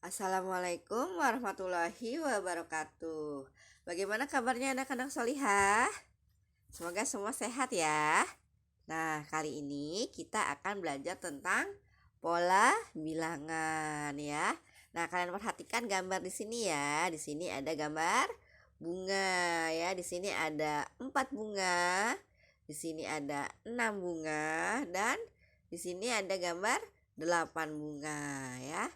Assalamualaikum warahmatullahi wabarakatuh. Bagaimana kabarnya anak-anak solihah? Semoga semua sehat ya. Nah, kali ini kita akan belajar tentang pola bilangan ya. Nah, kalian perhatikan gambar di sini ya. Di sini ada gambar bunga ya. Di sini ada 4 bunga. Di sini ada 6 bunga dan di sini ada gambar 8 bunga ya.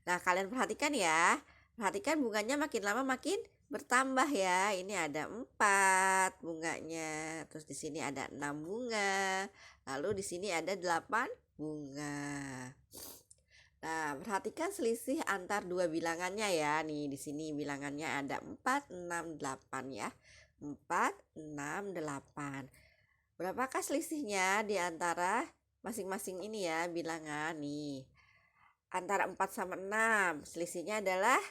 Nah, kalian perhatikan ya. Perhatikan bunganya makin lama makin bertambah ya. Ini ada 4 bunganya. Terus di sini ada 6 bunga. Lalu di sini ada 8 bunga. Nah, perhatikan selisih antar dua bilangannya ya. Nih, di sini bilangannya ada 4, 6, 8 ya. 4, 6, 8. Berapakah selisihnya di antara masing-masing ini ya bilangan nih? Antara 4 sama 6, selisihnya adalah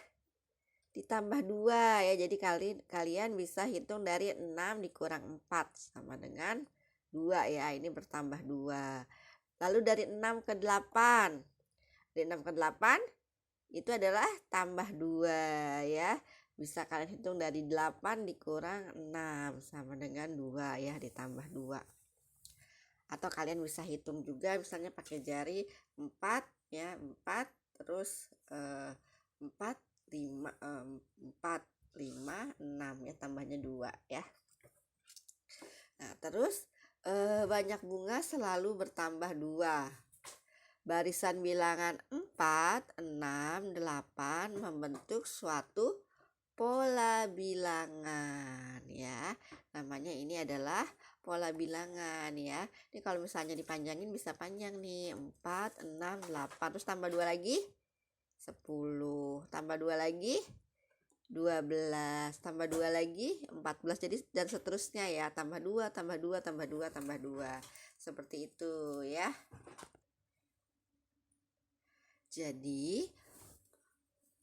ditambah 2 ya. Jadi kalian bisa hitung dari 6 dikurang 4 sama dengan 2 ya. Ini bertambah 2. Lalu dari 6 ke 8. Dari 6 ke 8 itu adalah tambah 2 ya. Bisa kalian hitung dari 8 dikurang 6 sama dengan 2 ya, ditambah 2. Atau kalian bisa hitung juga misalnya pakai jari 4 ya, 4 terus 4 5 4 5 6 ya, tambahnya 2 ya. Nah, terus banyak bunga selalu bertambah 2. Barisan bilangan 4, 6, 8 membentuk suatu pola bilangan ya. Namanya ini adalah pola bilangan ya. Ini kalau misalnya dipanjangin bisa panjang nih. 4, 6, 8. Terus tambah 2 lagi 10. Tambah 2 lagi 12. Tambah 2 lagi 14. Jadi dan seterusnya ya. Tambah 2, tambah 2, tambah 2, tambah 2. Seperti itu ya. Jadi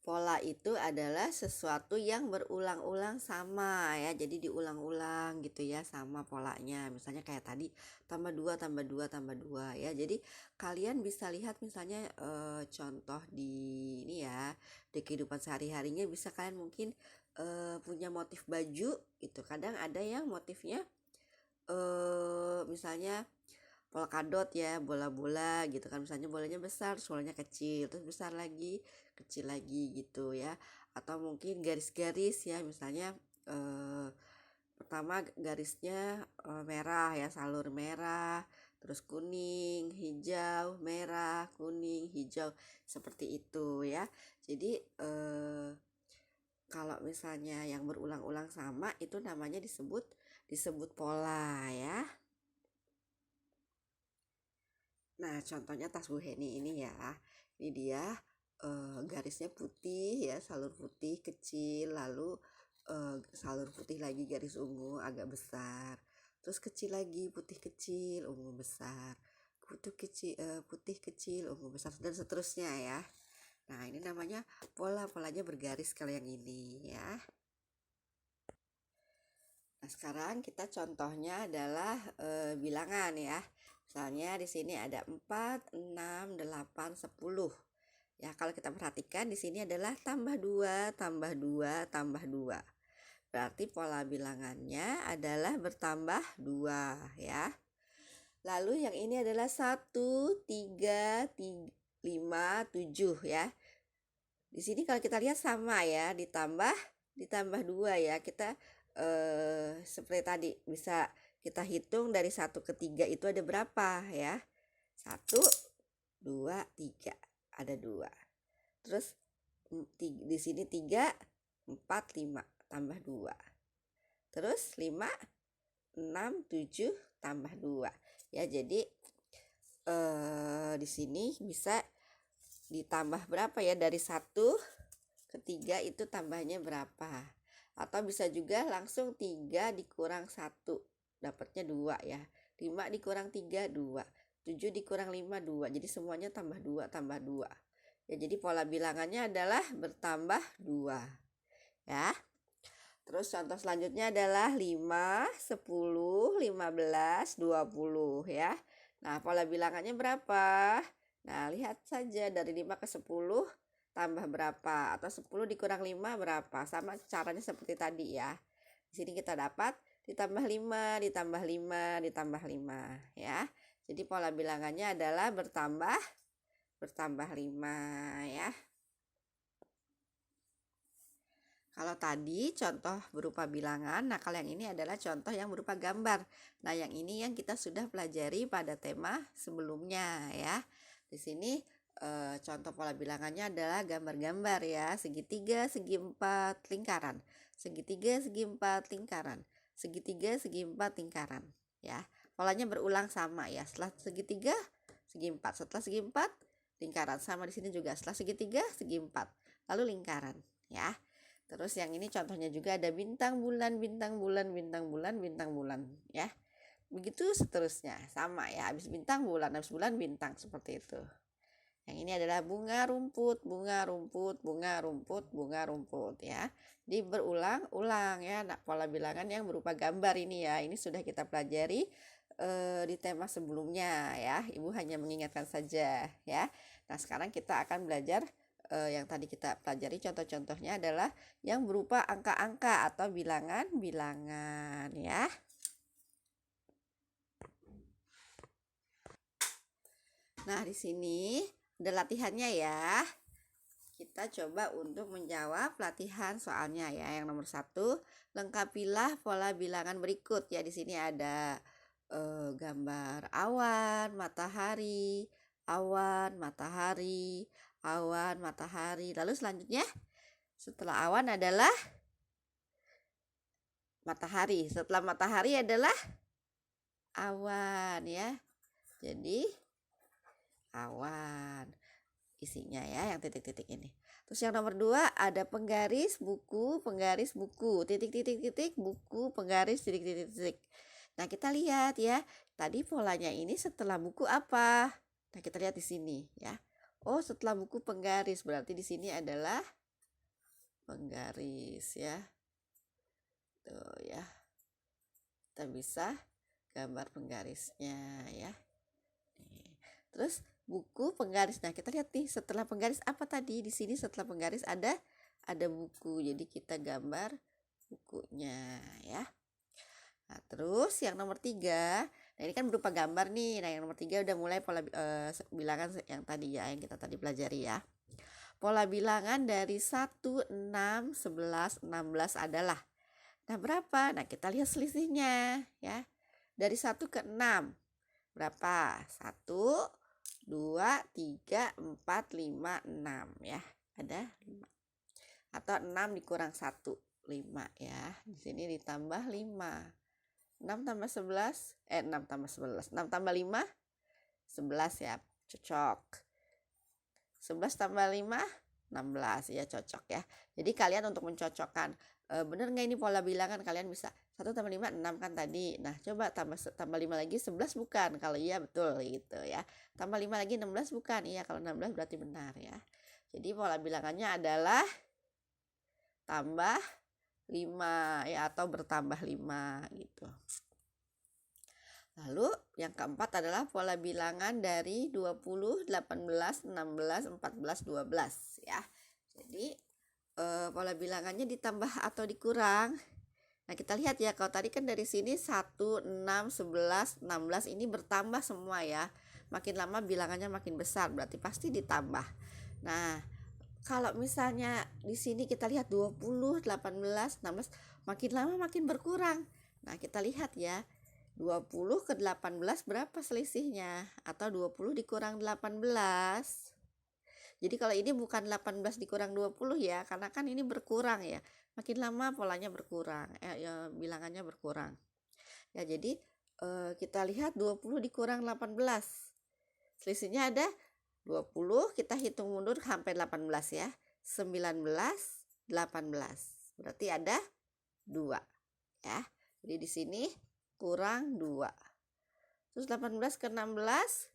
pola itu adalah sesuatu yang berulang-ulang sama ya. Jadi diulang-ulang gitu ya sama polanya. Misalnya kayak tadi tambah 2 tambah 2 tambah 2 ya. Jadi kalian bisa lihat misalnya contoh di ini ya, di kehidupan sehari-harinya bisa kalian mungkin punya motif baju gitu. Kadang ada yang motifnya misalnya polkadot ya, bola-bola gitu kan, misalnya bolanya besar terus bolanya kecil, terus besar lagi kecil lagi gitu ya. Atau mungkin garis-garis ya, misalnya pertama garisnya merah ya, salur merah, terus kuning hijau merah kuning hijau, seperti itu ya. Jadi kalau misalnya yang berulang-ulang sama itu namanya disebut pola ya. Nah, contohnya tas Bu Heni ini ya. Ini dia garisnya putih ya, salur putih kecil, lalu salur putih lagi garis ungu agak besar. Terus kecil lagi, putih kecil, ungu besar. Putih kecil, ungu besar dan seterusnya ya. Nah, ini namanya polanya bergaris kalau yang ini ya. Nah, sekarang kita contohnya adalah bilangan ya. Misalnya di sini ada 4, 6, 8, 10. Ya, kalau kita perhatikan di sini adalah tambah 2, tambah 2, tambah 2. Berarti pola bilangannya adalah bertambah 2 ya. Lalu yang ini adalah 1, 3, 5, 7 ya. Di sini kalau kita lihat sama ya, ditambah 2 ya. Kita seperti tadi bisa kita hitung dari 1 ke 3 itu ada berapa ya. 1, 2, 3 ada 2. Terus di sini 3, 4, 5 tambah 2. Terus 5, 6, 7 tambah 2 ya. Jadi di sini bisa ditambah berapa ya, dari 1 ke 3 itu tambahnya berapa. Atau bisa juga langsung 3 dikurang 1 dapatnya 2 ya. 5 dikurang 3 2. 7 dikurang 5 2. Jadi semuanya tambah 2 tambah 2. Ya, jadi pola bilangannya adalah bertambah 2 ya. Terus contoh selanjutnya adalah 5, 10, 15, 20 ya. Nah, pola bilangannya berapa? Nah, lihat saja dari 5 ke 10 tambah berapa, atau 10 dikurang 5 berapa. Sama caranya seperti tadi ya. Di sini kita dapat ditambah 5, ditambah 5, ditambah 5 ya. Jadi pola bilangannya adalah bertambah 5 ya. Kalau tadi contoh berupa bilangan, nah kalau yang ini adalah contoh yang berupa gambar. Nah, yang ini yang kita sudah pelajari pada tema sebelumnya ya. Di sini contoh pola bilangannya adalah gambar-gambar ya, segitiga, segi empat, lingkaran. Segitiga, segi empat, lingkaran. Segitiga, segi empat, lingkaran ya. Polanya berulang sama ya. Setelah segitiga, segi empat. Setelah segi empat, lingkaran. Sama di sini juga. Setelah segitiga, segi empat. Lalu lingkaran ya. Terus yang ini contohnya juga ada bintang, bulan, bintang, bulan, bintang, bulan, bintang, bulan ya. Begitu seterusnya, sama ya. Habis bintang, bulan, habis bulan, bintang, seperti itu. Yang ini adalah bunga rumput, bunga rumput, bunga rumput, bunga rumput ya. Jadi berulang-ulang ya. Nah, pola bilangan yang berupa gambar ini ya. Ini sudah kita pelajari di tema sebelumnya ya. Ibu hanya mengingatkan saja ya. Nah, sekarang kita akan belajar yang tadi kita pelajari, contoh-contohnya adalah yang berupa angka-angka atau bilangan-bilangan ya. Nah, di sini ada latihannya ya. Kita coba untuk menjawab latihan soalnya ya. Yang nomor 1, lengkapilah pola bilangan berikut ya. Di sini ada gambar awan, matahari, awan, matahari, awan, matahari. Lalu selanjutnya setelah awan adalah matahari. Setelah matahari adalah awan ya. Jadi awan isinya ya, yang titik-titik ini. Terus yang nomor 2 ada penggaris buku, titik-titik-titik, buku, penggaris, titik-titik-titik. Nah, kita lihat ya. Tadi polanya ini setelah buku apa? Nah, kita lihat di sini ya. Oh, setelah buku penggaris, berarti di sini adalah penggaris ya. Tuh ya. Kita bisa gambar penggarisnya ya. Terus buku penggaris. Nah, kita lihat nih setelah penggaris apa tadi? Di sini setelah penggaris ada buku. Jadi kita gambar bukunya ya. Nah, terus yang nomor 3, nah ini kan berupa gambar nih. Nah, yang nomor 3 udah mulai pola bilangan yang tadi ya, yang kita tadi pelajari ya. Pola bilangan dari 1, 6, 11, 16 adalah. Nah, berapa? Nah, kita lihat selisihnya ya. Dari 1 ke 6. Berapa? 1, 2, 3, 4, 5, 6 ya. Ada 5. Atau 6 dikurang 1, 5 ya. Di sini ditambah 5. 6 tambah 11, 6 tambah 11, 6 tambah 5, 11 ya, cocok. 11 tambah 5, 16 ya, cocok ya. Jadi kalian untuk mencocokkan, bener nggak ini pola bilangan, kalian bisa 1 tambah 5, 6 kan tadi. Nah, coba tambah 5 lagi, 11 bukan? Kalau iya betul gitu ya. Tambah 5 lagi, 16 bukan? Iya, kalau 16 berarti benar ya. Jadi pola bilangannya adalah tambah 5 ya, atau bertambah 5 gitu. Lalu yang keempat adalah pola bilangan dari 20, 18, 16, 14, 12 ya. Jadi pola bilangannya ditambah atau dikurang. Nah, kita lihat ya, kalau tadi kan dari sini 1, 6, 11, 16 ini bertambah semua ya. Makin lama bilangannya makin besar, berarti pasti ditambah. Nah, kalau misalnya di sini kita lihat 20, 18, 16 makin lama makin berkurang. Nah, kita lihat ya. 20 ke 18 berapa selisihnya? Atau 20 dikurang 18. Jadi kalau ini bukan 18 dikurang 20 ya, karena kan ini berkurang ya. Makin lama polanya berkurang, ya, bilangannya berkurang. Ya, jadi kita lihat 20 dikurang 18. Selisihnya ada 20, kita hitung mundur sampai 18 ya. 19, 18. Berarti ada 2 ya. Jadi di sini kurang 2. Terus 18 ke 16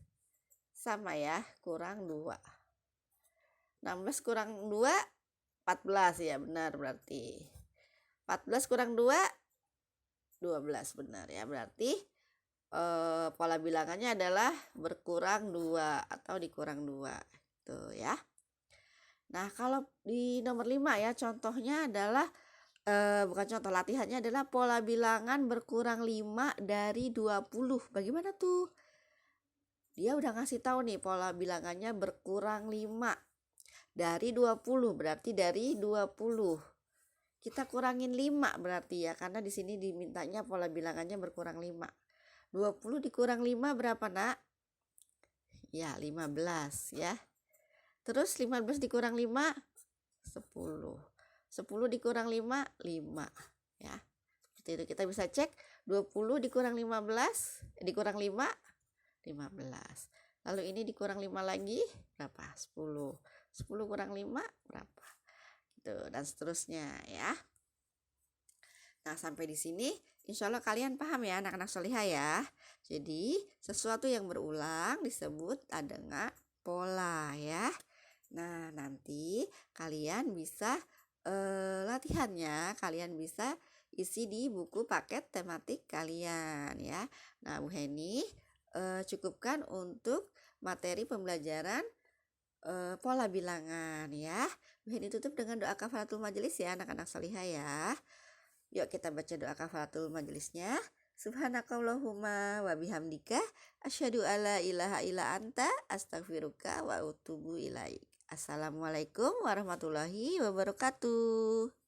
sama ya, kurang 2. 16 kurang 2, 14 ya, benar berarti. 14 kurang 2, 12 benar ya. Berarti pola bilangannya adalah berkurang 2 atau dikurang 2. Tuh ya. Nah, kalau di nomor 5 ya, contohnya adalah bukan contoh, latihannya adalah pola bilangan berkurang 5 dari 20. Bagaimana tuh? Dia udah ngasih tahu nih pola bilangannya berkurang 5 dari 20, berarti dari 20. Kita kurangin 5 berarti ya, karena di sini dimintanya pola bilangannya berkurang 5. 20 dikurang 5 berapa, Nak? Ya, 15 ya. Terus 15 dikurang 5, 10. 10 dikurang 5, 5 ya. Seperti itu kita bisa cek 20 dikurang 15, dikurang 5, 15. Lalu ini dikurang 5 lagi berapa? 10. 10 kurang 5 berapa? Gitu, dan seterusnya ya. Nah, sampai di sini insya Allah kalian paham ya anak-anak solihah ya. Jadi sesuatu yang berulang disebut dengan pola ya. Nah, nanti kalian bisa latihannya kalian bisa isi di buku paket tematik kalian ya. Nah, Bu Heni cukupkan untuk materi pembelajaran pola bilangan ya. Bu Heni tutup dengan doa kafaratul majelis ya anak-anak solihah ya. Yuk kita baca doa kafaratul majelisnya. Subhanakallahumma wa bihamdika asyhadu alla ilaha illa anta astaghfiruka wa atubu ilaik. Assalamualaikum warahmatullahi wabarakatuh.